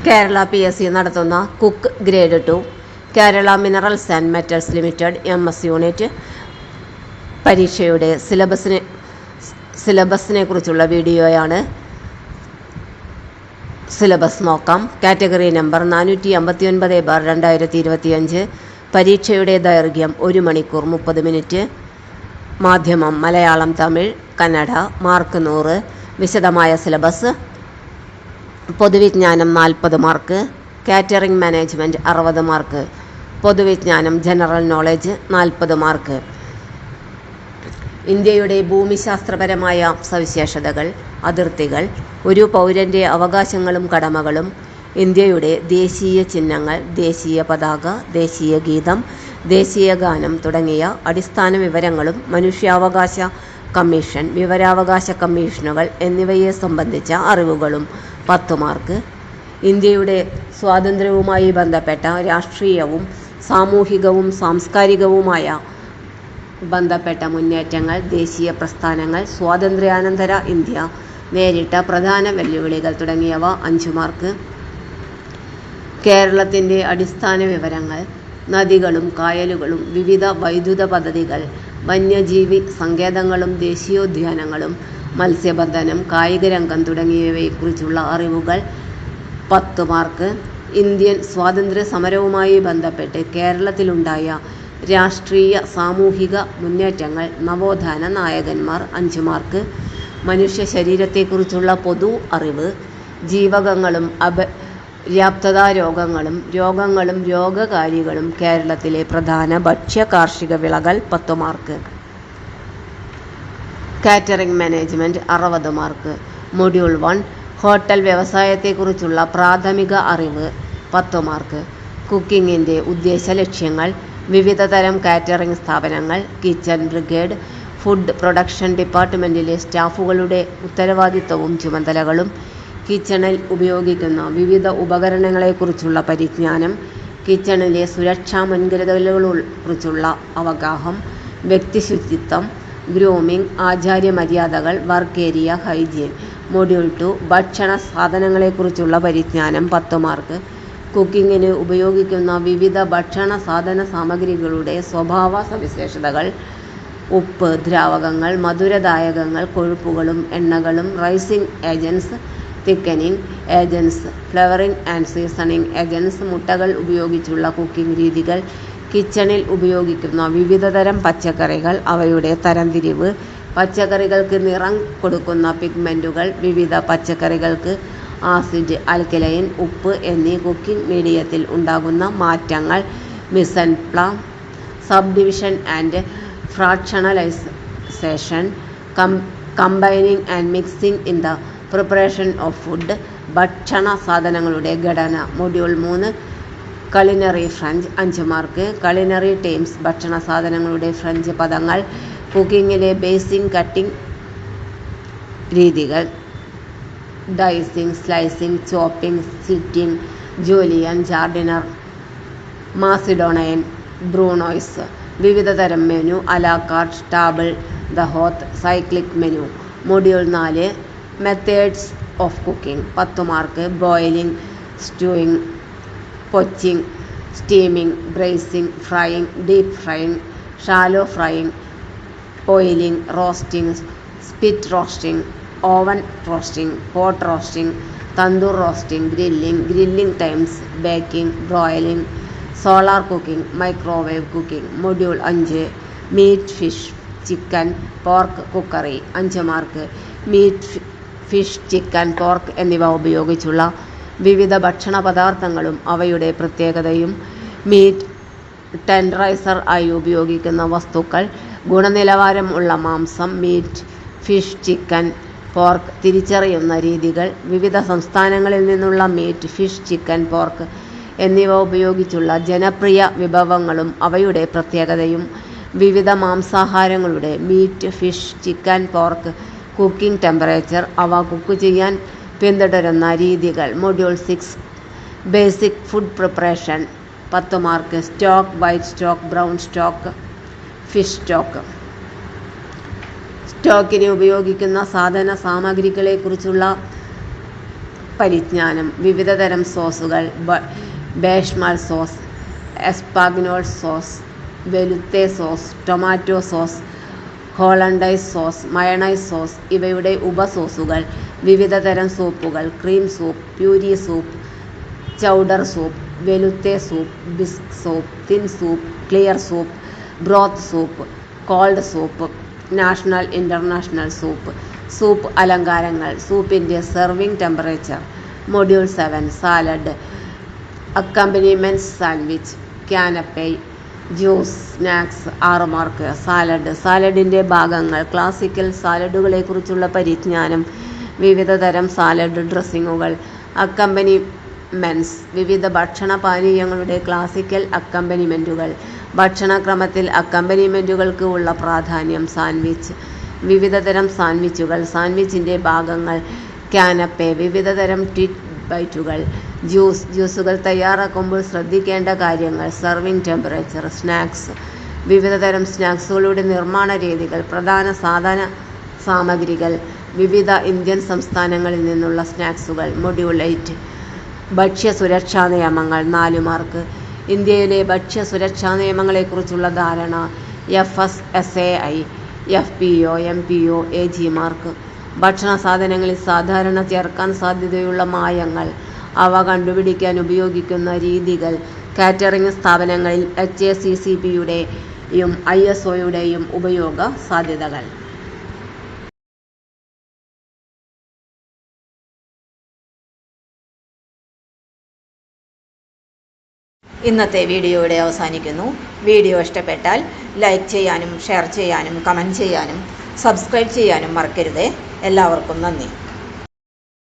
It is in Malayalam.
കേരള PSC നടത്തുന്ന cook grade 2 Kerala minerals and metals limited MS unit പരീക്ഷയുടെ സിലബസിനെ കുറിച്ചുള്ള വീഡിയോയാണ്. സിലബസ് നോക്കാം. Category number 459/2025. പരീക്ഷയുടെ ദൈർഘ്യം 1 മണിക്കൂർ 30 മിനിറ്റ്. മാധ്യമം മലയാളം, തമിഴ്, കന്നഡ. മാർക്ക് 100. വിശദമായ സിലബസ്. പൊതുവിജ്ഞാനം 40 മാർക്ക്. Catering management 60 mark. പൊതുവിജ്ഞാനം ജനറൽ നോളജ് 40 മാർക്ക്. ഇന്ത്യയുടെ ഭൂമിശാസ്ത്രപരമായ സവിശേഷതകൾ, അതിർത്തികൾ, ഒരു പൗരൻ്റെ അവകാശങ്ങളും കടമകളും, ഇന്ത്യയുടെ ദേശീയ ചിഹ്നങ്ങൾ, ദേശീയ പതാക, ദേശീയ ഗീതം, ദേശീയ ഗാനം തുടങ്ങിയ അടിസ്ഥാന വിവരങ്ങളും മനുഷ്യാവകാശ കമ്മീഷൻ, വിവരാവകാശ കമ്മീഷനുകൾ എന്നിവയെ സംബന്ധിച്ച അറിവുകളും 10 മാർക്ക്. ഇന്ത്യയുടെ സ്വാതന്ത്ര്യവുമായി ബന്ധപ്പെട്ട രാഷ്ട്രീയവും സാമൂഹികവും സാംസ്കാരികവുമായ ബന്ധപ്പെട്ട മുന്നേറ്റങ്ങൾ, ദേശീയ പ്രസ്ഥാനങ്ങൾ, സ്വാതന്ത്ര്യാനന്തര ഇന്ത്യ നേരിട്ട പ്രധാന വെല്ലുവിളികൾ തുടങ്ങിയവ 5 മാർക്ക്. കേരളത്തിൻ്റെ അടിസ്ഥാന വിവരങ്ങൾ, നദികളും കായലുകളും, വിവിധ വൈദ്യുത പദ്ധതികൾ, വന്യജീവി സങ്കേതങ്ങളും ദേശീയോദ്യാനങ്ങളും, മത്സ്യബന്ധനം, കായികരംഗം തുടങ്ങിയവയെക്കുറിച്ചുള്ള അറിവുകൾ 10 മാർക്ക്. ഇന്ത്യൻ സ്വാതന്ത്ര്യ സമരവുമായി ബന്ധപ്പെട്ട് കേരളത്തിലുണ്ടായ രാഷ്ട്രീയ സാമൂഹിക മുന്നേറ്റങ്ങൾ, നവോത്ഥാന നായകന്മാർ 5 മാർക്ക്. മനുഷ്യ ശരീരത്തെക്കുറിച്ചുള്ള പൊതു അറിവ്, ജീവകങ്ങളും അപര്യാപ്തതാ രോഗങ്ങളും രോഗകാരികളും, കേരളത്തിലെ പ്രധാന ഭക്ഷ്യ കാർഷിക വിളകൾ 10 mark. Catering management 60 mark. Module 1 hotel വ്യവസായത്തെക്കുറിച്ചുള്ള പ്രാഥമിക അറിവ് 10 മാർക്ക്. കുക്കിങ്ങിൻ്റെ ഉദ്ദേശ ലക്ഷ്യങ്ങൾ, വിവിധ തരം കാറ്ററിംഗ് സ്ഥാപനങ്ങൾ, കിച്ചൺ ബ്രിഗേഡ്, ഫുഡ് പ്രൊഡക്ഷൻ ഡിപ്പാർട്ട്മെൻറ്റിലെ സ്റ്റാഫുകളുടെ ഉത്തരവാദിത്തവും ചുമതലകളും, കിച്ചണിൽ ഉപയോഗിക്കുന്ന വിവിധ ഉപകരണങ്ങളെക്കുറിച്ചുള്ള പരിജ്ഞാനം, കിച്ചണിലെ സുരക്ഷാ മുൻകരുതലുകളെക്കുറിച്ചുള്ള അവഗാഹം, വ്യക്തിശുചിത്വം, ഗ്രൂമിംഗ്, ആചാര്യമര്യാദകൾ, വർക്ക് ഏരിയ ഹൈജീൻ. മൊഡ്യൂൾ 2 ഭക്ഷണ സാധനങ്ങളെക്കുറിച്ചുള്ള പരിജ്ഞാനം 10 മാർക്ക്. കുക്കിങ്ങിന് ഉപയോഗിക്കുന്ന വിവിധ ഭക്ഷണ സാധന സാമഗ്രികളുടെ സ്വഭാവ സവിശേഷതകൾ, ഉപ്പ്, ദ്രാവകങ്ങൾ, മധുരദായകങ്ങൾ, കൊഴുപ്പുകളും എണ്ണകളും, rising agents, thickening agents, flavouring and seasoning agents, മുട്ടകൾ ഉപയോഗിച്ചുള്ള കുക്കിംഗ് രീതികൾ, കിച്ചണിൽ ഉപയോഗിക്കുന്ന വിവിധ തരം പച്ചക്കറികൾ, അവയുടെ തരംതിരിവ്, പച്ചക്കറികൾക്ക് നിറം കൊടുക്കുന്ന പിഗ്മെൻറ്റുകൾ, വിവിധ പച്ചക്കറികൾക്ക് ആസിഡ്, ആൽക്കലൈൻ, ഉപ്പ് എന്നീ കുക്കിംഗ് മീഡിയത്തിൽ ഉണ്ടാകുന്ന മാറ്റങ്ങൾ, മിസ് ആൻഡ് പ്ലാൻ, sub division and fractionalization, combining and mixing in the preparation of food, ഭക്ഷണ സാധനങ്ങളുടെ ഘടന. Module 3 culinary French 5 mark. Culinary terms, ഭക്ഷണ സാധനങ്ങളുടെ ഫ്രഞ്ച് പദങ്ങൾ, കുക്കിങ്ങിലെ ബേസിംഗ്, കട്ടിംഗ് രീതികൾ, dicing, slicing, chopping, slitting, julienne, jardiniere, Macedonian, brunoise. വിവിധ തരം menu, a la carte, table d'hote, cyclic menu. Module 4 methods of cooking 10 mark. Broiling, stewing, poaching, steaming, braising, frying, deep frying, shallow frying, oiling, roasting, spit roasting, oven roasting, pot roasting, tandoor roasting, grilling times, baking, broiling, solar cooking, microwave cooking. Module 5 meat, fish, chicken, pork cookery 5 mark. Meat, fish, chicken, pork എന്നിവ ഉപയോഗിച്ചുള്ള വിവിധ ഭക്ഷണ പദാർത്ഥങ്ങളും അവയുടെ പ്രത്യേകതയും, മീറ്റ് ടെൻഡറൈസർ ആയി ഉപയോഗിക്കുന്ന വസ്തുക്കൾ, ഗുണനിലവാരം ഉള്ള മാംസം, മീറ്റ്, ഫിഷ്, ചിക്കൻ, പോർക്ക് തിരിച്ചറിയുന്ന രീതികൾ, വിവിധ സംസ്ഥാനങ്ങളിൽ നിന്നുള്ള മീറ്റ്, ഫിഷ്, ചിക്കൻ, പോർക്ക് എന്നിവ ഉപയോഗിച്ചുള്ള ജനപ്രിയ വിഭവങ്ങളും അവയുടെ പ്രത്യേകതയും, വിവിധ മാംസാഹാരങ്ങളുടെ meat, fish, chicken, pork cooking temperature, അവ കുക്ക് ചെയ്യാൻ പിന്തുടരുന്ന രീതികൾ. Module 6 basic food preparation 10 mark. Stock, white stock, brown stock, fish stock. സ്റ്റോക്കിന് ഉപയോഗിക്കുന്ന സാധന സാമഗ്രികളെക്കുറിച്ചുള്ള പരിജ്ഞാനം. വിവിധതരം സോസുകൾ. Bechamel sauce, espagnole sauce, veloute sauce, tomato sauce, hollandaise sauce, mayonnaise sauce ഇവയുടെ ഉപസോസുകൾ. വിവിധതരം സൂപ്പുകൾ. Cream soup, puree soup, chowder soup, veloute soup, bisque soup, thin soup, clear soup, broth soup, called soup, national international soup. Soup അലങ്കാരങ്ങൾ. സൂപ്പിൻ്റെ serving temperature. Module 7 salad. Accompaniments sandwich, canape, juice, snacks. 6 mark. Salad. സാലഡിൻ്റെ ഭാഗങ്ങൾ. ക്ലാസിക്കൽ സാലഡുകളെക്കുറിച്ചുള്ള പരിജ്ഞാനം. വിവിധതരം സാലഡ് ഡ്രസ്സിങ്ങുകൾ. അക്കമ്പനിമെന്റ്സ്. വിവിധ ഭക്ഷണപാനീയങ്ങളുടെ ക്ലാസിക്കൽ അക്കമ്പനിമെന്റുകൾ. ഭക്ഷണക്രമത്തിൽ അക്കമ്പനിമെന്റുകൾക്ക് ഉള്ള പ്രാധാന്യം. സാൻഡ്വിച്ച്. വിവിധതരം സാൻഡ്വിച്ചുകൾ. സാൻഡ്വിച്ചിൻ്റെ ഭാഗങ്ങൾ. ക്യാനപ്പെ. വിവിധതരം ട്വിറ്റ് ബൈറ്റുകൾ. ജ്യൂസ്. ജ്യൂസുകൾ തയ്യാറാക്കുമ്പോൾ ശ്രദ്ധിക്കേണ്ട കാര്യങ്ങൾ. Serving temperature. സ്നാക്സ്. വിവിധതരം സ്നാക്സുകളുടെ നിർമ്മാണ രീതികൾ. പ്രധാന സാധന സാമഗ്രികൾ. വിവിധ ഇന്ത്യൻ സംസ്ഥാനങ്ങളിൽ നിന്നുള്ള സ്നാക്സുകൾ. മൊഡ്യൂൾ 8 ഭക്ഷ്യസുരക്ഷാ നിയമങ്ങൾ. 4 മാർക്ക്. ഇന്ത്യയിലെ ഭക്ഷ്യസുരക്ഷാ നിയമങ്ങളെക്കുറിച്ചുള്ള ധാരണ. FSSAI, FPO, MPO. AG mark. ഭക്ഷണ സാധനങ്ങളിൽ സാധാരണ ചേർക്കാൻ സാധ്യതയുള്ള മായങ്ങൾ, അവ കണ്ടുപിടിക്കാൻ ഉപയോഗിക്കുന്ന രീതികൾ. കാറ്ററിംഗ് സ്ഥാപനങ്ങളിൽ HACCPയുടെയും ISOയുടെയും ഉപയോഗ സാധ്യതകൾ. ഇന്നത്തെ വീഡിയോ ഇവിടെ അവസാനിക്കുന്നു. വീഡിയോ ഇഷ്ടപ്പെട്ടാൽ ലൈക്ക് ചെയ്യാനും ഷെയർ ചെയ്യാനും കമൻറ്റ് ചെയ്യാനും സബ്സ്ക്രൈബ് ചെയ്യാനും മറക്കരുതേ. എല്ലാവർക്കും നന്ദി.